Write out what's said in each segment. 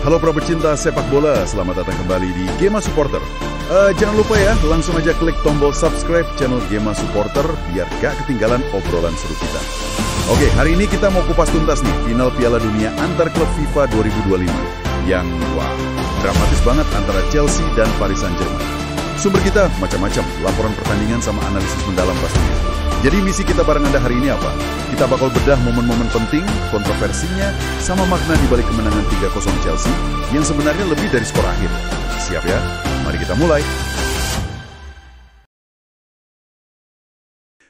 Halo para pecinta sepak bola, selamat datang kembali di Gema Supporter. Jangan lupa ya, langsung aja klik tombol subscribe channel Gema Supporter biar gak ketinggalan obrolan seru kita. Oke, hari ini kita mau kupas tuntas nih final Piala Dunia antar klub FIFA 2025 yang wah, dramatis banget antara Chelsea dan Paris Saint-Germain. Sumber kita macam-macam, laporan pertandingan sama analisis mendalam pastinya. Jadi misi kita bareng Anda hari ini apa? Kita bakal bedah momen-momen penting, kontroversinya, sama makna di balik kemenangan 3-0 Chelsea yang sebenarnya lebih dari skor akhir. Siap ya? Mari kita mulai.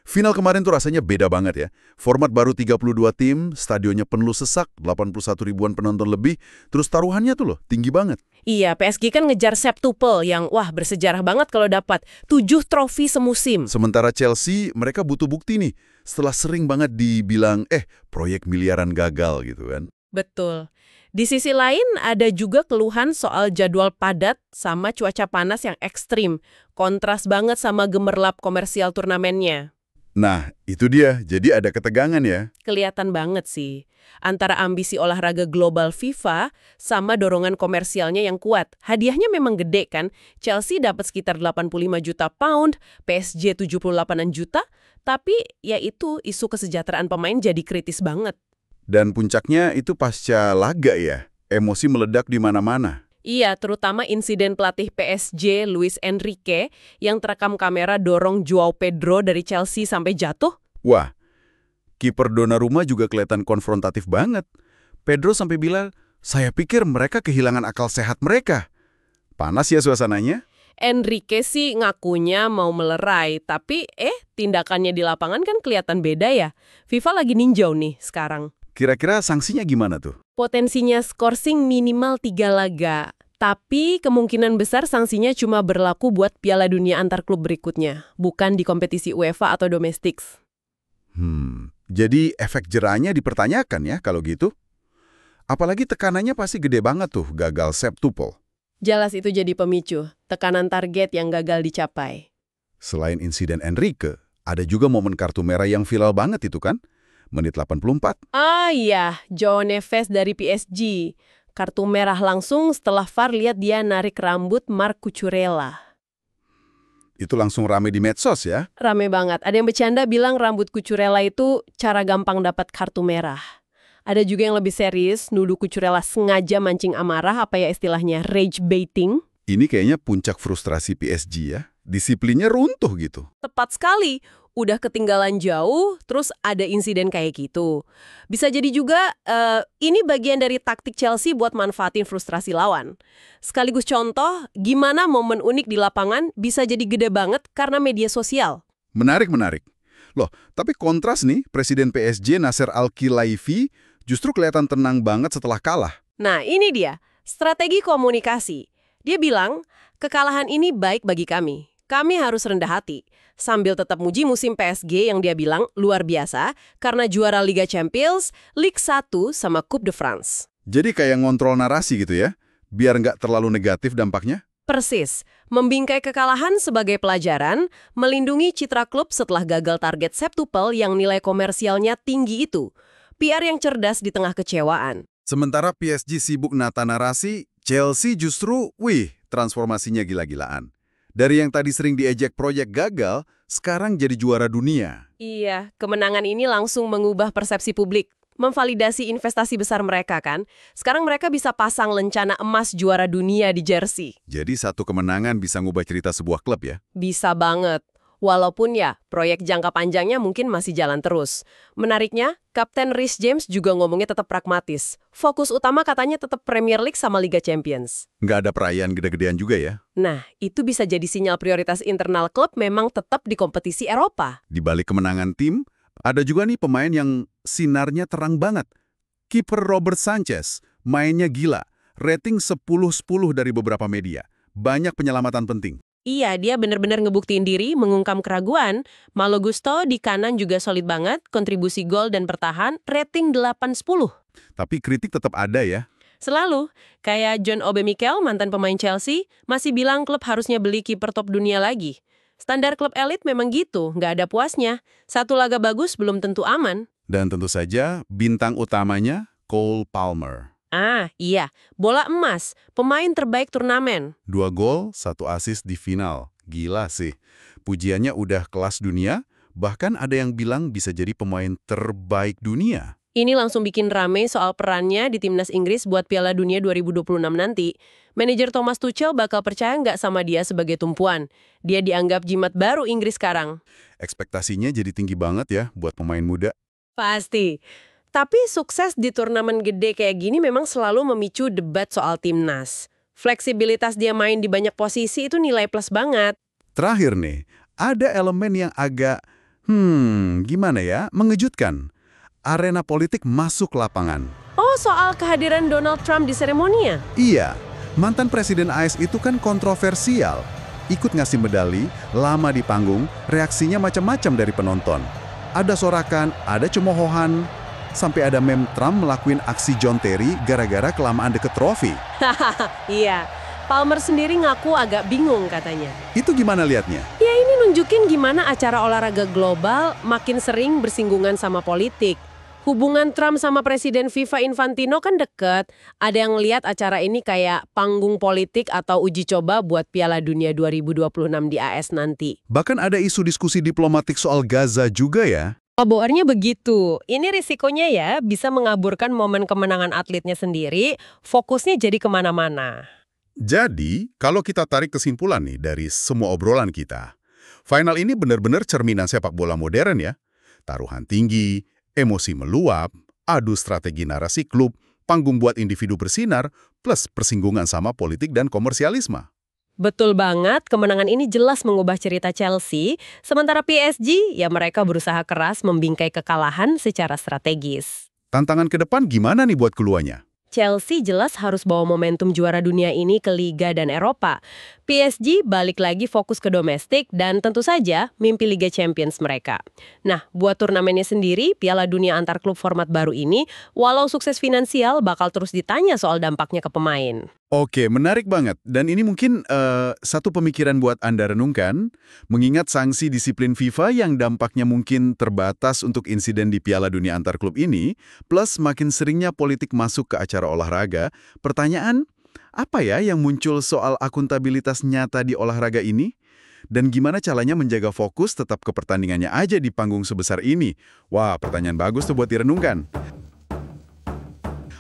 Final kemarin tuh rasanya beda banget ya. Format baru 32 tim, stadionnya penuh sesak, 81 ribuan penonton lebih, terus taruhannya tuh loh, tinggi banget. Iya, PSG kan ngejar septuple yang wah bersejarah banget kalau dapat 7 trofi semusim. Sementara Chelsea, mereka butuh bukti nih, setelah sering banget dibilang, proyek miliaran gagal gitu kan. Betul. Di sisi lain ada juga keluhan soal jadwal padat sama cuaca panas yang ekstrim. Kontras banget sama gemerlap komersial turnamennya. Nah, itu dia. Jadi ada ketegangan ya. Kelihatan banget sih. Antara ambisi olahraga global FIFA sama dorongan komersialnya yang kuat. Hadiahnya memang gede kan. Chelsea dapat sekitar 85 juta pound, PSG 78 juta, tapi ya itu isu kesejahteraan pemain jadi kritis banget. Dan puncaknya itu pasca laga ya. Emosi meledak di mana-mana. Iya, terutama insiden pelatih PSG, Luis Enrique, yang terekam kamera dorong Joao Pedro dari Chelsea sampai jatuh. Wah, kiper Donnarumma juga kelihatan konfrontatif banget. Pedro sampai bilang, saya pikir mereka kehilangan akal sehat mereka. Panas ya suasananya? Enrique sih ngakunya mau melerai, tapi tindakannya di lapangan kan kelihatan beda ya. FIFA lagi ninjau nih sekarang. Kira-kira sanksinya gimana tuh? Potensinya skorsing minimal 3 laga. Tapi kemungkinan besar sanksinya cuma berlaku buat Piala Dunia antar klub berikutnya, bukan di kompetisi UEFA atau domestik. Jadi efek jerahnya dipertanyakan ya kalau gitu? Apalagi tekanannya pasti gede banget tuh, gagal septuple. Jelas itu jadi pemicu, tekanan target yang gagal dicapai. Selain insiden Enrique, ada juga momen kartu merah yang viral banget itu kan? Menit 84. Ah iya, Joao Neves dari PSG. Kartu merah langsung setelah VAR lihat dia narik rambut Marc Cucurella. Itu langsung rame di medsos ya? Rame banget. Ada yang bercanda bilang rambut Cucurella itu cara gampang dapat kartu merah. Ada juga yang lebih serius, nuduh Cucurella sengaja mancing amarah, apa ya istilahnya, rage baiting. Ini kayaknya puncak frustrasi PSG ya. Disiplinnya runtuh gitu. Tepat sekali. Udah ketinggalan jauh, terus ada insiden kayak gitu. Bisa jadi juga ini bagian dari taktik Chelsea buat manfaatin frustrasi lawan. Sekaligus contoh, gimana momen unik di lapangan bisa jadi gede banget karena media sosial. Menarik. Loh, tapi kontras nih, Presiden PSG Nasser Al-Khelaifi justru kelihatan tenang banget setelah kalah. Nah, ini dia, strategi komunikasi. Dia bilang, kekalahan ini baik bagi kami. Kami harus rendah hati, sambil tetap muji musim PSG yang dia bilang luar biasa karena juara Liga Champions, Ligue 1, sama Coupe de France. Jadi kayak ngontrol narasi gitu ya, biar nggak terlalu negatif dampaknya? Persis, membingkai kekalahan sebagai pelajaran, melindungi citra klub setelah gagal target septuple yang nilai komersialnya tinggi itu. PR yang cerdas di tengah kecewaan. Sementara PSG sibuk nata narasi, Chelsea justru, transformasinya gila-gilaan. Dari yang tadi sering diejek proyek gagal, sekarang jadi juara dunia. Iya, kemenangan ini langsung mengubah persepsi publik. Memvalidasi investasi besar mereka kan. Sekarang mereka bisa pasang lencana emas juara dunia di jersey. Jadi satu kemenangan bisa ngubah cerita sebuah klub ya? Bisa banget. Walaupun ya, proyek jangka panjangnya mungkin masih jalan terus. Menariknya, Kapten Reece James juga ngomongnya tetap pragmatis. Fokus utama katanya tetap Premier League sama Liga Champions. Nggak ada perayaan gede-gedean juga ya? Nah, itu bisa jadi sinyal prioritas internal klub memang tetap di kompetisi Eropa. Di balik kemenangan tim, ada juga nih pemain yang sinarnya terang banget. Kiper Robert Sanchez, mainnya gila. Rating 10/10 dari beberapa media. Banyak penyelamatan penting. Iya, dia benar-benar ngebuktiin diri, mengungkam keraguan. Malo Gusto di kanan juga solid banget, kontribusi gol dan bertahan, rating 8/10. Tapi kritik tetap ada ya? Selalu, kayak John Obi Mikel, mantan pemain Chelsea, masih bilang klub harusnya beli kiper top dunia lagi. Standar klub elit memang gitu, nggak ada puasnya. Satu laga bagus belum tentu aman. Dan tentu saja, bintang utamanya Cole Palmer. Ah, iya. Bola emas, pemain terbaik turnamen. 2 gol, 1 assist di final. Gila sih. Pujiannya udah kelas dunia, bahkan ada yang bilang bisa jadi pemain terbaik dunia. Ini langsung bikin rame soal perannya di timnas Inggris buat Piala Dunia 2026 nanti. Manajer Thomas Tuchel bakal percaya nggak sama dia sebagai tumpuan. Dia dianggap jimat baru Inggris sekarang. Ekspektasinya jadi tinggi banget ya buat pemain muda. Pasti. Tapi sukses di turnamen gede kayak gini memang selalu memicu debat soal timnas. Fleksibilitas dia main di banyak posisi itu nilai plus banget. Terakhir nih, ada elemen yang agak, gimana ya, mengejutkan. Arena politik masuk lapangan. Oh, soal kehadiran Donald Trump di seremoninya? Iya, mantan Presiden AS itu kan kontroversial. Ikut ngasih medali, lama di panggung, reaksinya macam-macam dari penonton. Ada sorakan, ada cemoohan, sampai ada meme Trump melakukan aksi John Terry gara-gara kelamaan deket trofi. Iya, Palmer sendiri ngaku agak bingung katanya. Itu gimana liatnya? Ya ini nunjukin gimana acara olahraga global makin sering bersinggungan sama politik. Hubungan Trump sama Presiden FIFA Infantino kan deket. Ada yang lihat acara ini kayak panggung politik atau uji coba buat Piala Dunia 2026 di AS nanti. Bahkan ada isu diskusi diplomatik soal Gaza juga ya? Kabarnya begitu. Ini risikonya ya bisa mengaburkan momen kemenangan atletnya sendiri, fokusnya jadi kemana-mana. Jadi, kalau kita tarik kesimpulan nih dari semua obrolan kita, final ini benar-benar cerminan sepak bola modern ya. Taruhan tinggi, emosi meluap, adu strategi narasi klub, panggung buat individu bersinar, plus persinggungan sama politik dan komersialisme. Betul banget, kemenangan ini jelas mengubah cerita Chelsea, sementara PSG, ya mereka berusaha keras membingkai kekalahan secara strategis. Tantangan ke depan gimana nih buat keduanya? Chelsea jelas harus bawa momentum juara dunia ini ke Liga dan Eropa. PSG balik lagi fokus ke domestik dan tentu saja mimpi Liga Champions mereka. Nah, buat turnamennya sendiri, Piala Dunia antar klub format baru ini, walau sukses finansial bakal terus ditanya soal dampaknya ke pemain. Oke, menarik banget. Dan ini mungkin satu pemikiran buat Anda renungkan, mengingat sanksi disiplin FIFA yang dampaknya mungkin terbatas untuk insiden di Piala Dunia antar klub ini, plus makin seringnya politik masuk ke acara olahraga, pertanyaan, apa ya yang muncul soal akuntabilitas nyata di olahraga ini? Dan gimana caranya menjaga fokus tetap ke pertandingannya aja di panggung sebesar ini? Wah, pertanyaan bagus tuh buat direnungkan.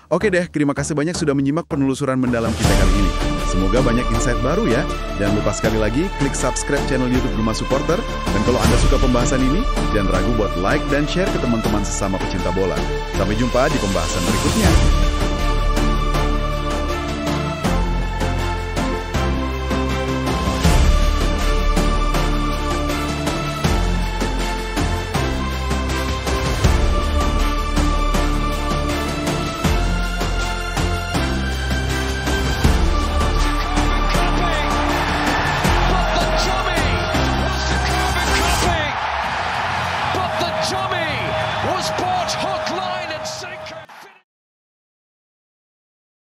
Oke deh, terima kasih banyak sudah menyimak penelusuran mendalam kita kali ini. Semoga banyak insight baru ya. Jangan lupa sekali lagi, klik subscribe channel YouTube Gema Supporter. Dan kalau Anda suka pembahasan ini, jangan ragu buat like dan share ke teman-teman sesama pecinta bola. Sampai jumpa di pembahasan berikutnya.